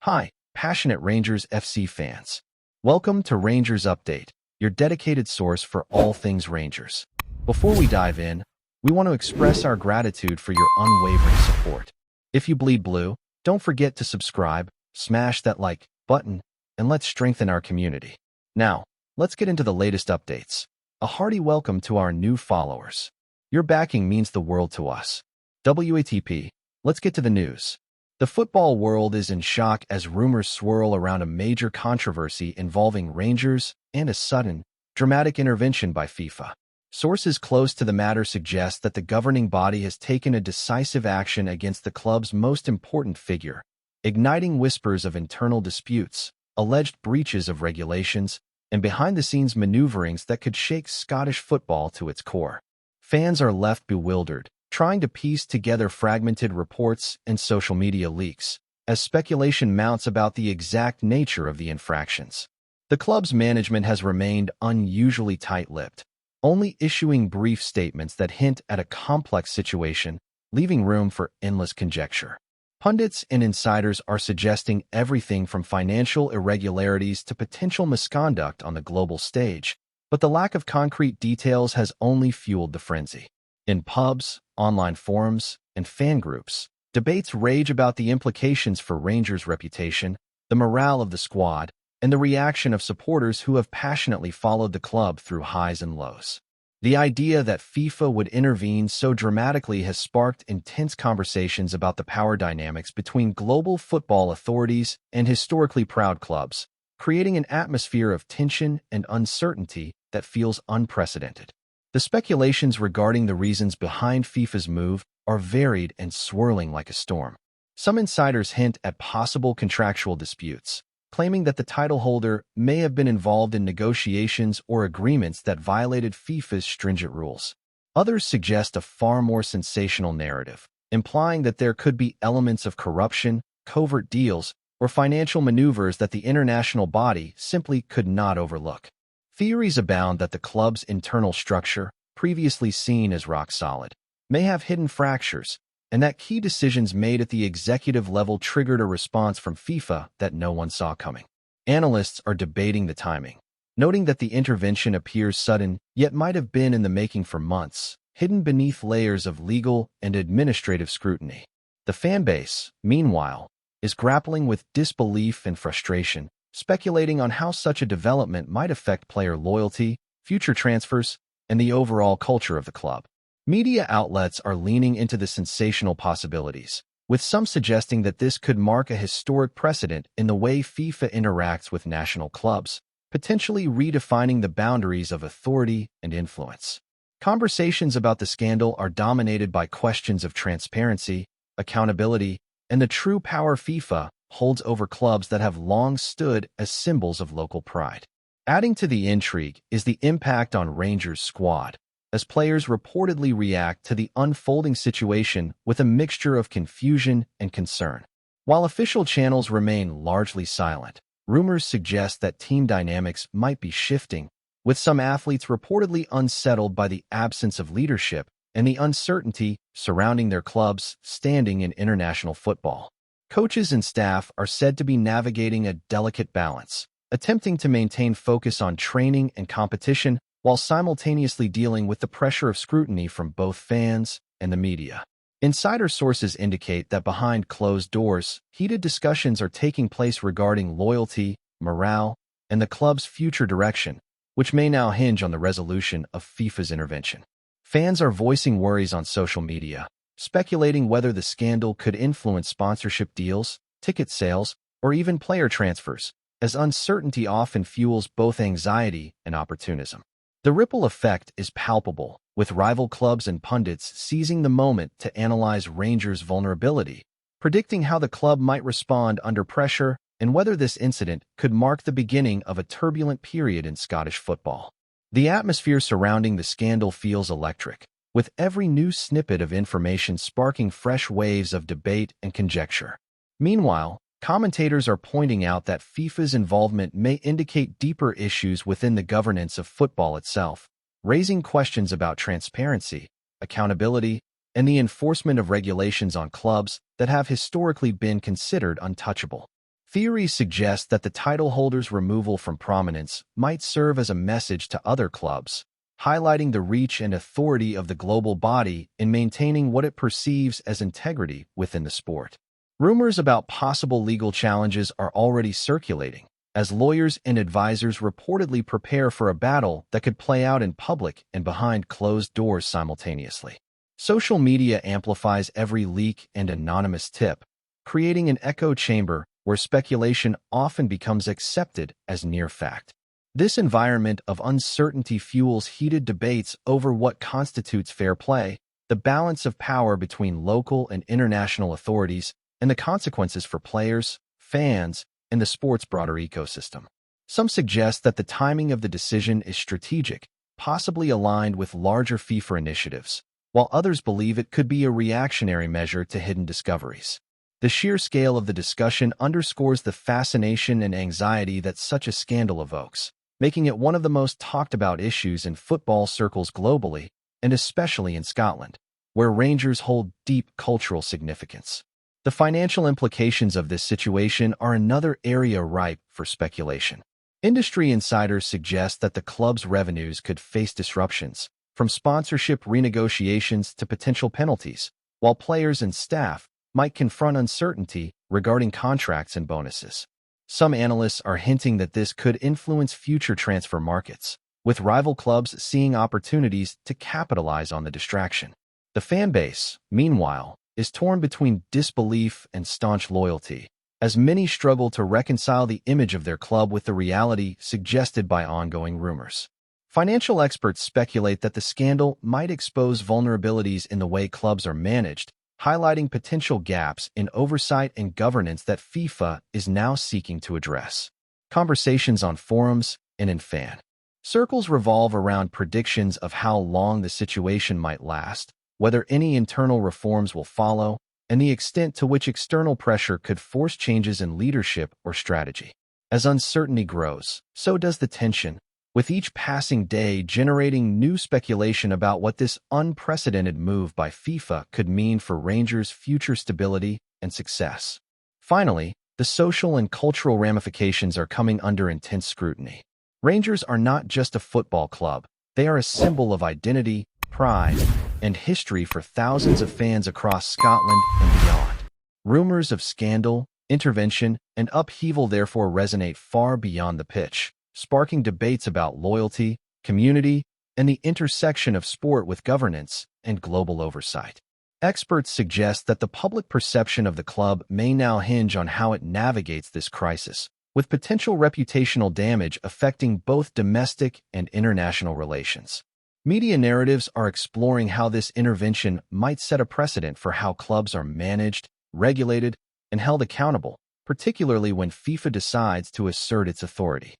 Hi, passionate Rangers FC fans. Welcome to Rangers Update, your dedicated source for all things Rangers. Before we dive in, we want to express our gratitude for your unwavering support. If you bleed blue, don't forget to subscribe, smash that like button, and let's strengthen our community. Now, let's get into the latest updates. A hearty welcome to our new followers. Your backing means the world to us. WATP, let's get to the news. The football world is in shock as rumors swirl around a major controversy involving Rangers and a sudden, dramatic intervention by FIFA. Sources close to the matter suggest that the governing body has taken a decisive action against the club's most important figure, igniting whispers of internal disputes, alleged breaches of regulations, and behind-the-scenes maneuverings that could shake Scottish football to its core. Fans are left bewildered, trying to piece together fragmented reports and social media leaks, as speculation mounts about the exact nature of the infractions. The club's management has remained unusually tight-lipped, only issuing brief statements that hint at a complex situation, leaving room for endless conjecture. Pundits and insiders are suggesting everything from financial irregularities to potential misconduct on the global stage, but the lack of concrete details has only fueled the frenzy. In pubs, online forums, and fan groups, debates rage about the implications for Rangers' reputation, the morale of the squad, and the reaction of supporters who have passionately followed the club through highs and lows. The idea that FIFA would intervene so dramatically has sparked intense conversations about the power dynamics between global football authorities and historically proud clubs, creating an atmosphere of tension and uncertainty that feels unprecedented. The speculations regarding the reasons behind FIFA's move are varied and swirling like a storm. Some insiders hint at possible contractual disputes, claiming that the title holder may have been involved in negotiations or agreements that violated FIFA's stringent rules. Others suggest a far more sensational narrative, implying that there could be elements of corruption, covert deals, or financial maneuvers that the international body simply could not overlook. Theories abound that the club's internal structure, previously seen as rock solid, may have hidden fractures, and that key decisions made at the executive level triggered a response from FIFA that no one saw coming. Analysts are debating the timing, noting that the intervention appears sudden, yet might have been in the making for months, hidden beneath layers of legal and administrative scrutiny. The fan base, meanwhile, is grappling with disbelief and frustration, speculating on how such a development might affect player loyalty, future transfers, and the overall culture of the club. Media outlets are leaning into the sensational possibilities, with some suggesting that this could mark a historic precedent in the way FIFA interacts with national clubs, potentially redefining the boundaries of authority and influence. Conversations about the scandal are dominated by questions of transparency, accountability, and the true power FIFA holds over clubs that have long stood as symbols of local pride. Adding to the intrigue is the impact on Rangers' squad, as players reportedly react to the unfolding situation with a mixture of confusion and concern. While official channels remain largely silent, rumors suggest that team dynamics might be shifting, with some athletes reportedly unsettled by the absence of leadership and the uncertainty surrounding their club's standing in international football. Coaches and staff are said to be navigating a delicate balance, attempting to maintain focus on training and competition while simultaneously dealing with the pressure of scrutiny from both fans and the media. Insider sources indicate that behind closed doors, heated discussions are taking place regarding loyalty, morale, and the club's future direction, which may now hinge on the resolution of FIFA's intervention. Fans are voicing worries on social media, speculating whether the scandal could influence sponsorship deals, ticket sales, or even player transfers, as uncertainty often fuels both anxiety and opportunism. The ripple effect is palpable, with rival clubs and pundits seizing the moment to analyze Rangers' vulnerability, predicting how the club might respond under pressure and whether this incident could mark the beginning of a turbulent period in Scottish football. The atmosphere surrounding the scandal feels electric, with every new snippet of information sparking fresh waves of debate and conjecture. Meanwhile, commentators are pointing out that FIFA's involvement may indicate deeper issues within the governance of football itself, raising questions about transparency, accountability, and the enforcement of regulations on clubs that have historically been considered untouchable. Theories suggest that the title holder's removal from prominence might serve as a message to other clubs, highlighting the reach and authority of the global body in maintaining what it perceives as integrity within the sport. Rumors about possible legal challenges are already circulating, as lawyers and advisors reportedly prepare for a battle that could play out in public and behind closed doors simultaneously. Social media amplifies every leak and anonymous tip, creating an echo chamber where speculation often becomes accepted as near fact. This environment of uncertainty fuels heated debates over what constitutes fair play, the balance of power between local and international authorities, and the consequences for players, fans, and the sport's broader ecosystem. Some suggest that the timing of the decision is strategic, possibly aligned with larger FIFA initiatives, while others believe it could be a reactionary measure to hidden discoveries. The sheer scale of the discussion underscores the fascination and anxiety that such a scandal evokes, making it one of the most talked about issues in football circles globally, and especially in Scotland, where Rangers hold deep cultural significance. The financial implications of this situation are another area ripe for speculation. Industry insiders suggest that the club's revenues could face disruptions, from sponsorship renegotiations to potential penalties, while players and staff might confront uncertainty regarding contracts and bonuses. Some analysts are hinting that this could influence future transfer markets, with rival clubs seeing opportunities to capitalize on the distraction. The fan base, meanwhile, is torn between disbelief and staunch loyalty, as many struggle to reconcile the image of their club with the reality suggested by ongoing rumors. Financial experts speculate that the scandal might expose vulnerabilities in the way clubs are managed, highlighting potential gaps in oversight and governance that FIFA is now seeking to address. Conversations on forums and in fan circles revolve around predictions of how long the situation might last, whether any internal reforms will follow, and the extent to which external pressure could force changes in leadership or strategy. As uncertainty grows, so does the tension, with each passing day generating new speculation about what this unprecedented move by FIFA could mean for Rangers' future stability and success. Finally, the social and cultural ramifications are coming under intense scrutiny. Rangers are not just a football club, they are a symbol of identity, pride, and history for thousands of fans across Scotland and beyond. Rumors of scandal, intervention, and upheaval therefore resonate far beyond the pitch, sparking debates about loyalty, community, and the intersection of sport with governance and global oversight. Experts suggest that the public perception of the club may now hinge on how it navigates this crisis, with potential reputational damage affecting both domestic and international relations. Media narratives are exploring how this intervention might set a precedent for how clubs are managed, regulated, and held accountable, particularly when FIFA decides to assert its authority.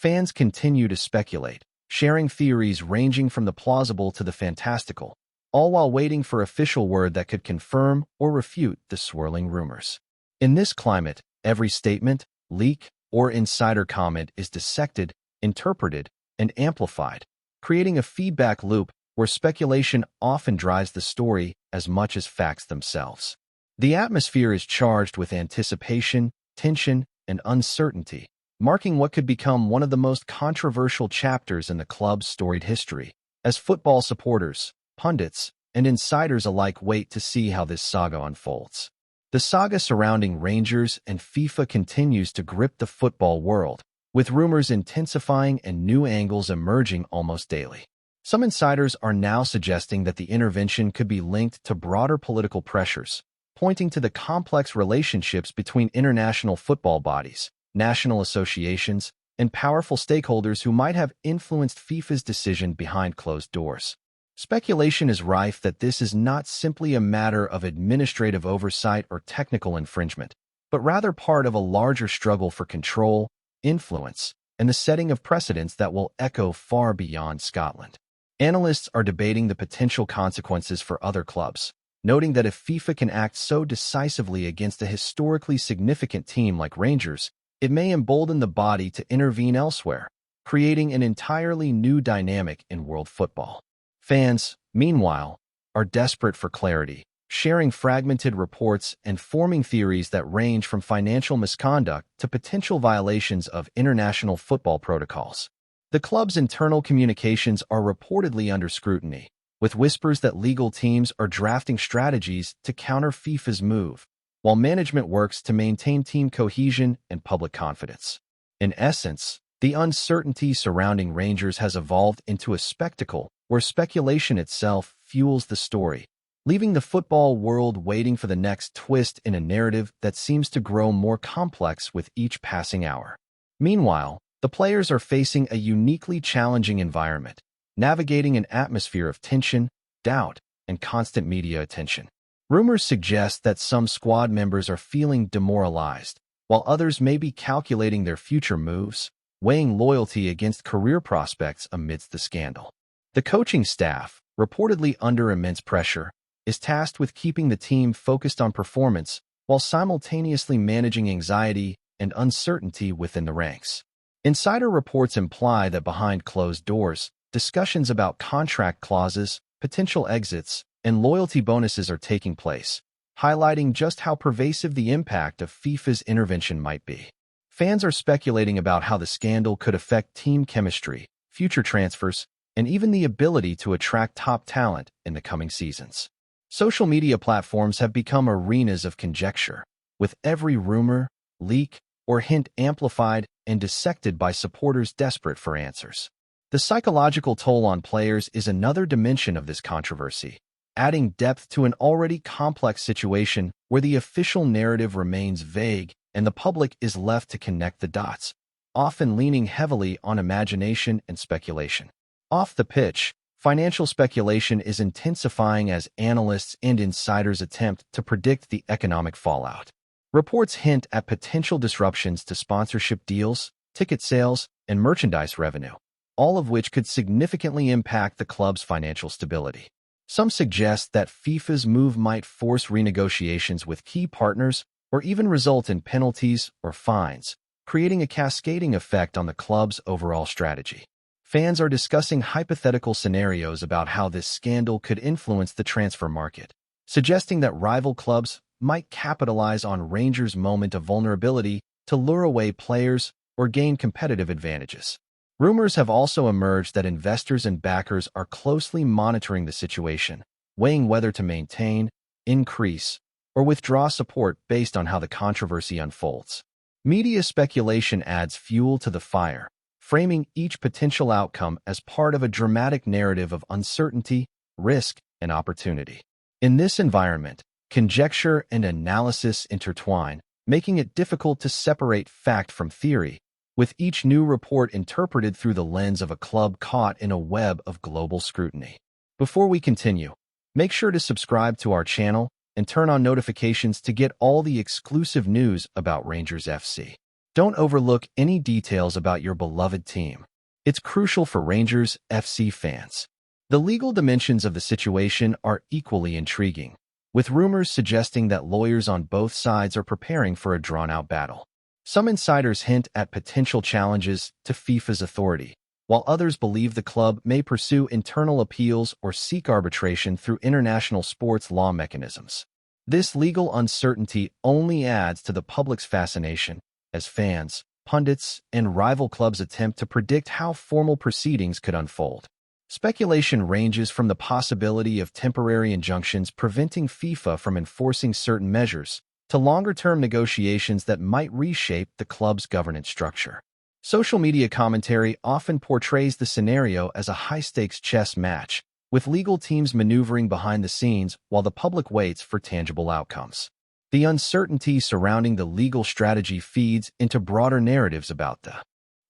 Fans continue to speculate, sharing theories ranging from the plausible to the fantastical, all while waiting for official word that could confirm or refute the swirling rumors. In this climate, every statement, leak, or insider comment is dissected, interpreted, and amplified, creating a feedback loop where speculation often drives the story as much as facts themselves. The atmosphere is charged with anticipation, tension, and uncertainty, marking what could become one of the most controversial chapters in the club's storied history, as football supporters, pundits, and insiders alike wait to see how this saga unfolds. The saga surrounding Rangers and FIFA continues to grip the football world, with rumors intensifying and new angles emerging almost daily. Some insiders are now suggesting that the intervention could be linked to broader political pressures, pointing to the complex relationships between international football bodies, national associations, and powerful stakeholders who might have influenced FIFA's decision behind closed doors. Speculation is rife that this is not simply a matter of administrative oversight or technical infringement, but rather part of a larger struggle for control, influence, and the setting of precedents that will echo far beyond Scotland. Analysts are debating the potential consequences for other clubs, noting that if FIFA can act so decisively against a historically significant team like Rangers, it may embolden the body to intervene elsewhere, creating an entirely new dynamic in world football. Fans, meanwhile, are desperate for clarity, sharing fragmented reports and forming theories that range from financial misconduct to potential violations of international football protocols. The club's internal communications are reportedly under scrutiny, with whispers that legal teams are drafting strategies to counter FIFA's move, while management works to maintain team cohesion and public confidence. In essence, the uncertainty surrounding Rangers has evolved into a spectacle where speculation itself fuels the story, leaving the football world waiting for the next twist in a narrative that seems to grow more complex with each passing hour. Meanwhile, the players are facing a uniquely challenging environment, navigating an atmosphere of tension, doubt, and constant media attention. Rumors suggest that some squad members are feeling demoralized, while others may be calculating their future moves, weighing loyalty against career prospects amidst the scandal. The coaching staff, reportedly under immense pressure, is tasked with keeping the team focused on performance while simultaneously managing anxiety and uncertainty within the ranks. Insider reports imply that behind closed doors, discussions about contract clauses, potential exits, and loyalty bonuses are taking place, highlighting just how pervasive the impact of FIFA's intervention might be. Fans are speculating about how the scandal could affect team chemistry, future transfers, and even the ability to attract top talent in the coming seasons. Social media platforms have become arenas of conjecture, with every rumor, leak, or hint amplified and dissected by supporters desperate for answers. The psychological toll on players is another dimension of this controversy, adding depth to an already complex situation where the official narrative remains vague and the public is left to connect the dots, often leaning heavily on imagination and speculation. Off the pitch, financial speculation is intensifying as analysts and insiders attempt to predict the economic fallout. Reports hint at potential disruptions to sponsorship deals, ticket sales, and merchandise revenue, all of which could significantly impact the club's financial stability. Some suggest that FIFA's move might force renegotiations with key partners or even result in penalties or fines, creating a cascading effect on the club's overall strategy. Fans are discussing hypothetical scenarios about how this scandal could influence the transfer market, suggesting that rival clubs might capitalize on Rangers' moment of vulnerability to lure away players or gain competitive advantages. Rumors have also emerged that investors and backers are closely monitoring the situation, weighing whether to maintain, increase, or withdraw support based on how the controversy unfolds. Media speculation adds fuel to the fire, framing each potential outcome as part of a dramatic narrative of uncertainty, risk, and opportunity. In this environment, conjecture and analysis intertwine, making it difficult to separate fact from theory, with each new report interpreted through the lens of a club caught in a web of global scrutiny. Before we continue, make sure to subscribe to our channel and turn on notifications to get all the exclusive news about Rangers FC. Don't overlook any details about your beloved team. It's crucial for Rangers FC fans. The legal dimensions of the situation are equally intriguing, with rumors suggesting that lawyers on both sides are preparing for a drawn-out battle. Some insiders hint at potential challenges to FIFA's authority, while others believe the club may pursue internal appeals or seek arbitration through international sports law mechanisms. This legal uncertainty only adds to the public's fascination as fans, pundits, and rival clubs attempt to predict how formal proceedings could unfold. Speculation ranges from the possibility of temporary injunctions preventing FIFA from enforcing certain measures to longer-term negotiations that might reshape the club's governance structure. Social media commentary often portrays the scenario as a high-stakes chess match, with legal teams maneuvering behind the scenes while the public waits for tangible outcomes. The uncertainty surrounding the legal strategy feeds into broader narratives about the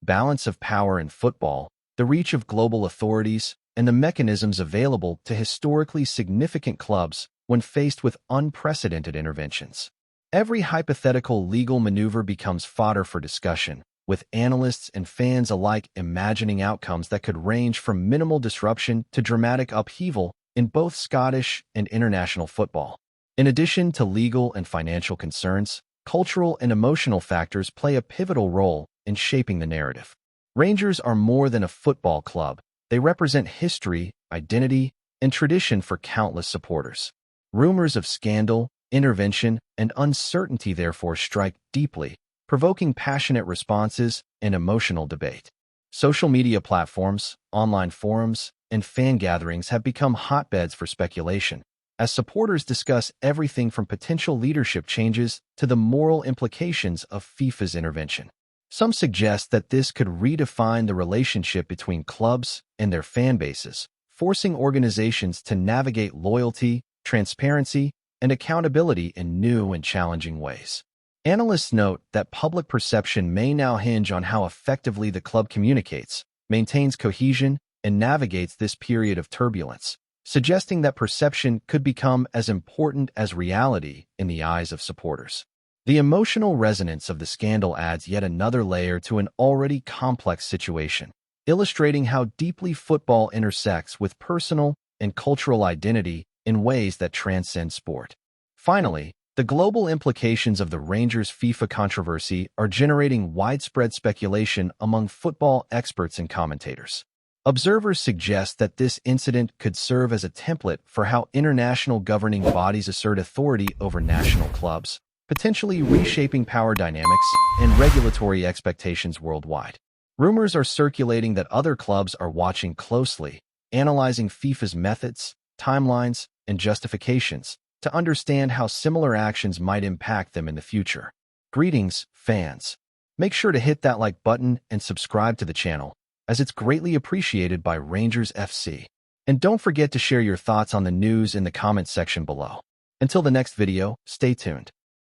balance of power in football, the reach of global authorities, and the mechanisms available to historically significant clubs when faced with unprecedented interventions. Every hypothetical legal maneuver becomes fodder for discussion, with analysts and fans alike imagining outcomes that could range from minimal disruption to dramatic upheaval in both Scottish and international football. In addition to legal and financial concerns, cultural and emotional factors play a pivotal role in shaping the narrative. Rangers are more than a football club. They represent history, identity, and tradition for countless supporters. Rumors of scandal, intervention, and uncertainty therefore strike deeply, provoking passionate responses and emotional debate. Social media platforms, online forums, and fan gatherings have become hotbeds for speculation, as supporters discuss everything from potential leadership changes to the moral implications of FIFA's intervention. Some suggest that this could redefine the relationship between clubs and their fan bases, forcing organizations to navigate loyalty, transparency, and accountability in new and challenging ways. Analysts note that public perception may now hinge on how effectively the club communicates, maintains cohesion, and navigates this period of turbulence, suggesting that perception could become as important as reality in the eyes of supporters. The emotional resonance of the scandal adds yet another layer to an already complex situation, illustrating how deeply football intersects with personal and cultural identity in ways that transcend sport. Finally, the global implications of the Rangers FIFA controversy are generating widespread speculation among football experts and commentators. Observers suggest that this incident could serve as a template for how international governing bodies assert authority over national clubs, potentially reshaping power dynamics and regulatory expectations worldwide. Rumors are circulating that other clubs are watching closely, analyzing FIFA's methods, timelines, and justifications to understand how similar actions might impact them in the future. Greetings, fans. Make sure to hit that like button and subscribe to the channel, as it's greatly appreciated by Rangers FC. And don't forget to share your thoughts on the news in the comments section below. Until the next video, stay tuned.